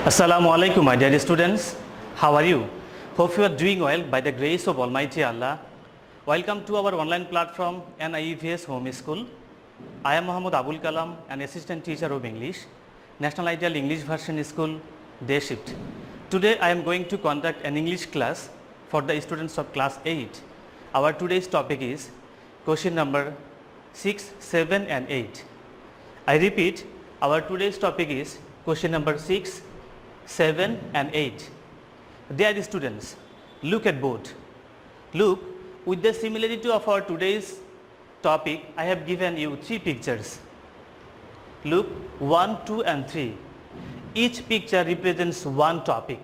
Assalamu alaikum, my dear students. How are you? Hope you are doing well by the grace of Almighty Allah. Welcome to our online platform NIEVS Home School. I am Muhammad Abul Kalam, an assistant teacher of English, National Ideal English Version School, Day Shift. Today I am going to conduct an English class for the students of class 8. Our today's topic is question number 6, 7 and 8. I repeat, our today's topic is question number 6, 7 and 8. Dear students, look at board. Look, with the similarity of our today's topic, I have given you 3 pictures. Look, 1, 2 and 3. Each picture represents one topic.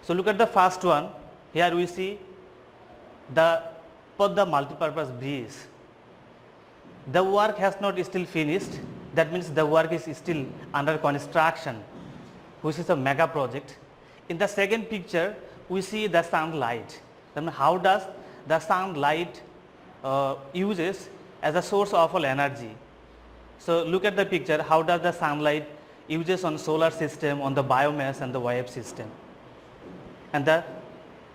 So look at the first one. Here we see the Podda multipurpose bridge. The work has not still finished. That means the work is still under construction, which is a mega project. In the second picture, we see the sunlight. Then how does the sunlight uses as a source of all energy? So look at the picture. How does the sunlight uses on solar system, on the biomass and the wave system? And the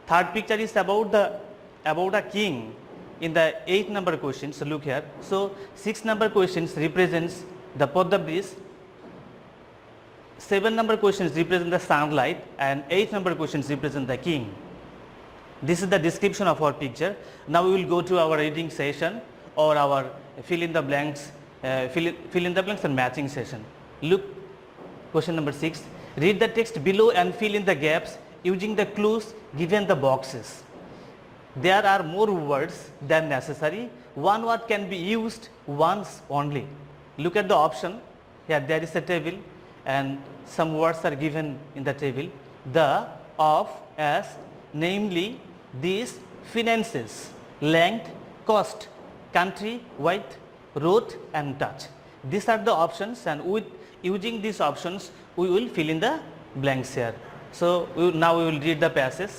third picture is about a king. In the 8 number question, so look here. So 6 number questions represents the Podda bridge, 7 number questions represent the sunlight, and 8 number questions represent the king. This is the description of our picture. Now we will go to our reading session or our fill in the blanks and matching session. Look, question number 6. Read the text below and fill in the gaps using the clues given the boxes. There are more words than necessary. One word can be used once only. Look at the option. Here there is a table and some words are given in the table. The, of, as, namely, these, finances, length, cost, country, weight, road and touch. These are the options, and with using these options we will fill in the blanks here. So now we will read the passage.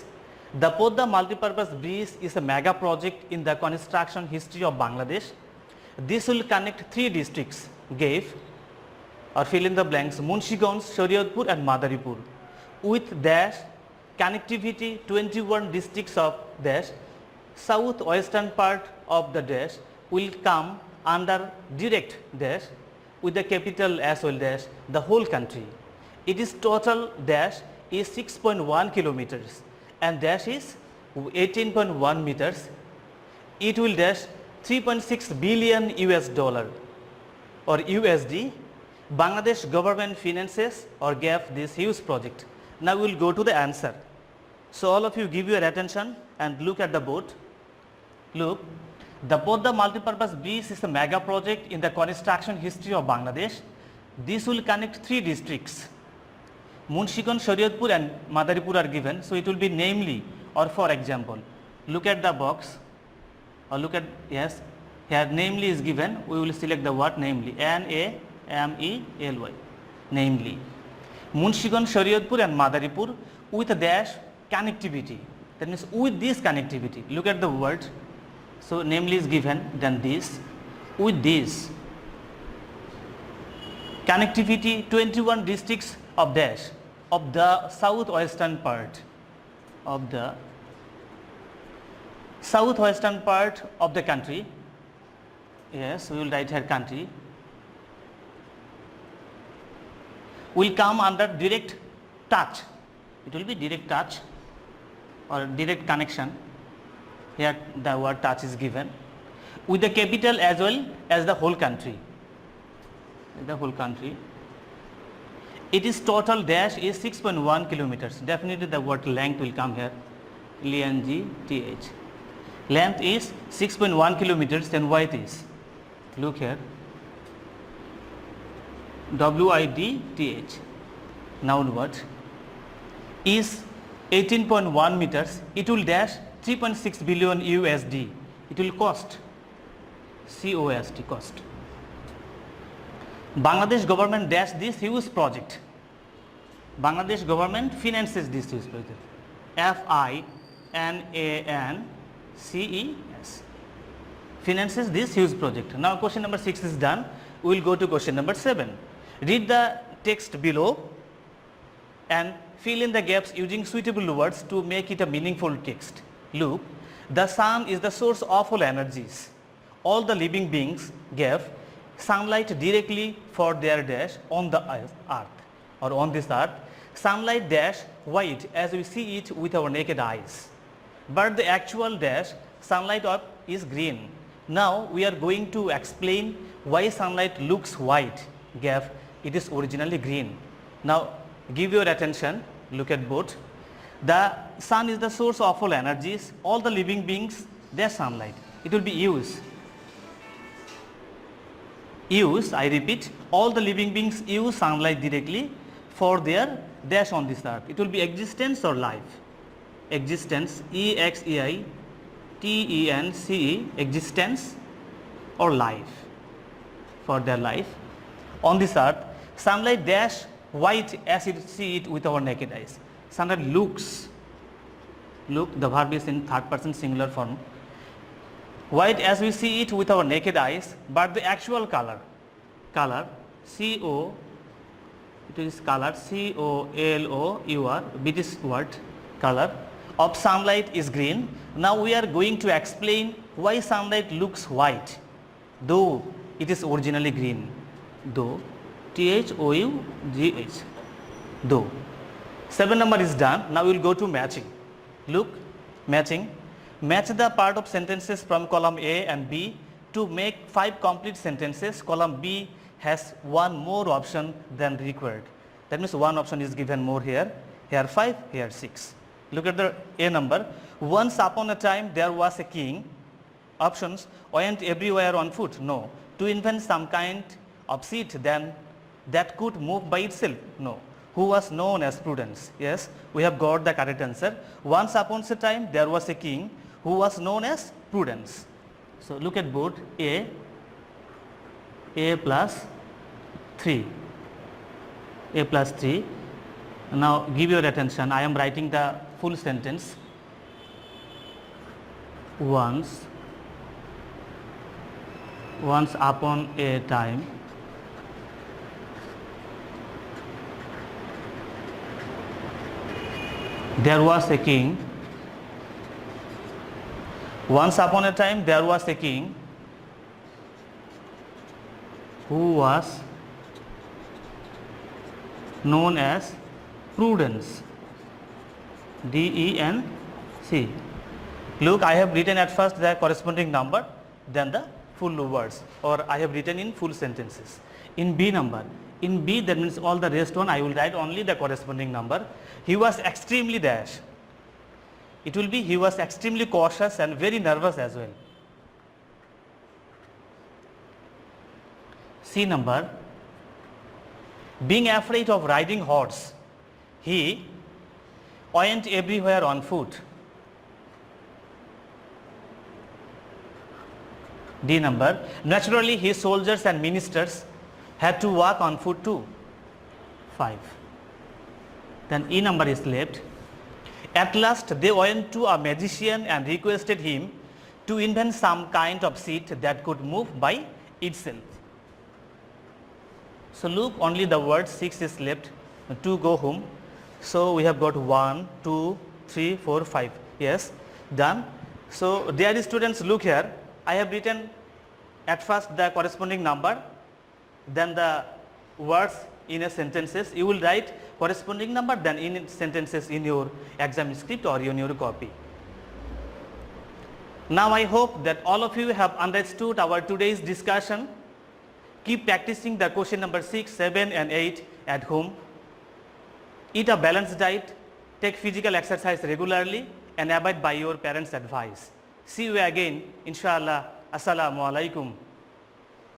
The Podda multipurpose bridge is a mega project in the construction history of Bangladesh. This will connect 3 districts, gave or fill in the blanks, Munshiganj, Shariatpur and Madaripur, with dash connectivity 21 districts of dash. Southwestern part of the dash will come under direct dash with the capital as well dash the whole country. It is total dash is 6.1 kilometers and dash is 18.1 meters. It will dash 3.6 billion US dollar or USD. Bangladesh government finances or gave this huge project. Now we will go to the answer. So all of you give your attention and look at the board. Look, the Podda multipurpose bridge is a mega project in the construction history of Bangladesh. This will connect 3 districts. Munshiganj, Shariatpur and Madaripur are given. So it will be namely or for example. Look at the box or look at, yes, here namely is given. We will select the word namely, N-A-M-E-L-Y, namely. Munshiganj, Shariatpur and Madaripur with a dash connectivity. That means with this connectivity. Look at the word. So namely is given, then this, with this connectivity 21 districts of dash of the southwestern part of the country. Yes, we will write here country will come under direct touch. It will be direct touch or direct connection. Here the word touch is given with the capital as well as the whole country. It is total dash is 6.1 kilometers. Definitely the word length will come here. L-E-N-G-T-H. Length is 6.1 kilometers, then width is, look here, W-I-D-T-H, noun word, is 18.1 meters. It will dash 3.6 billion USD. It will cost, C-O-S-T, cost. Bangladesh government dash this huge project. Bangladesh government finances this huge project. F-I-N-A-N-C-E-S. Finances this huge project. Now question number 6 is done. We will go to question number 7. Read the text below and fill in the gaps using suitable words to make it a meaningful text. Look, the sun is the source of all energies. All the living beings gave sunlight directly for their dash on the earth or on this earth. Sunlight dash white as we see it with our naked eyes, but the actual dash sunlight of is green. Now we are going to explain why sunlight looks white gave it is originally green. Now give your attention, look at both. The sun is the source of all energies. All the living beings their sunlight. It will be use, I repeat, all the living beings use sunlight directly for their dash on this earth. It will be existence or life. Existence, EXEITENCE, existence or life, for their life on this earth. Sunlight dash white as you see it with our naked eyes. Sunlight looks, look, the verb is in third person singular form. White as we see it with our naked eyes, but the actual color, C-O, it is color, C-O-L-O-U-R, British word, color of sunlight is green. Now we are going to explain why sunlight looks white, though it is originally green. Though, T-H-O-U-G-H, though. 7 number is done. Now we will go to matching. Look, matching. Match the part of sentences from column A and B to make 5 complete sentences. Column B has one more option than required. That means one option is given more here. Here 5, here 6. Look at the A number. Once upon a time there was a king. Options, went everywhere on foot. No. To invent some kind of seat then that could move by itself. No. Who was known as Prudence. Yes, we have got the correct answer. Once upon a time there was a king who was known as Prudence. So look at both A plus 3. A plus 3. Now give your attention. I am writing the full sentence. Once upon a time there was a king. Once upon a time there was a king who was known as Prudence, D-E-N-C. Look, I have written at first the corresponding number, then the full words, or I have written in full sentences. In B number, in B that means all the rest one I will write only the corresponding number. He was extremely dash. It will be he was extremely cautious and very nervous as well. C number, being afraid of riding horse, he went everywhere on foot. D number, naturally his soldiers and ministers had to walk on foot too. 5. Then E number is left. At last they went to a magician and requested him to invent some kind of seat that could move by itself. So look, only the word 6 is left to go home. So we have got 1, 2, 3, 4, 5. Yes, done. So dear students, look here. I have written at first the corresponding number, then the words in a sentences. You will write corresponding number then in sentences in your exam script or in your copy. Now I hope that all of you have understood our today's discussion. Keep practicing the question number 6, 7 and 8 at home. Eat a balanced diet, take physical exercise regularly and abide by your parents' advice. See you again, inshallah. Assalamu alaikum.